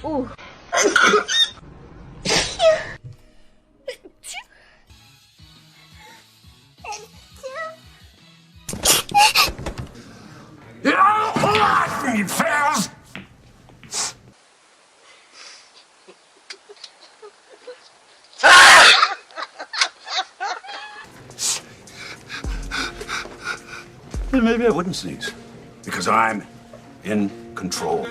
Ooh. Fellas! Then maybe I wouldn't sneeze, because I'm in control.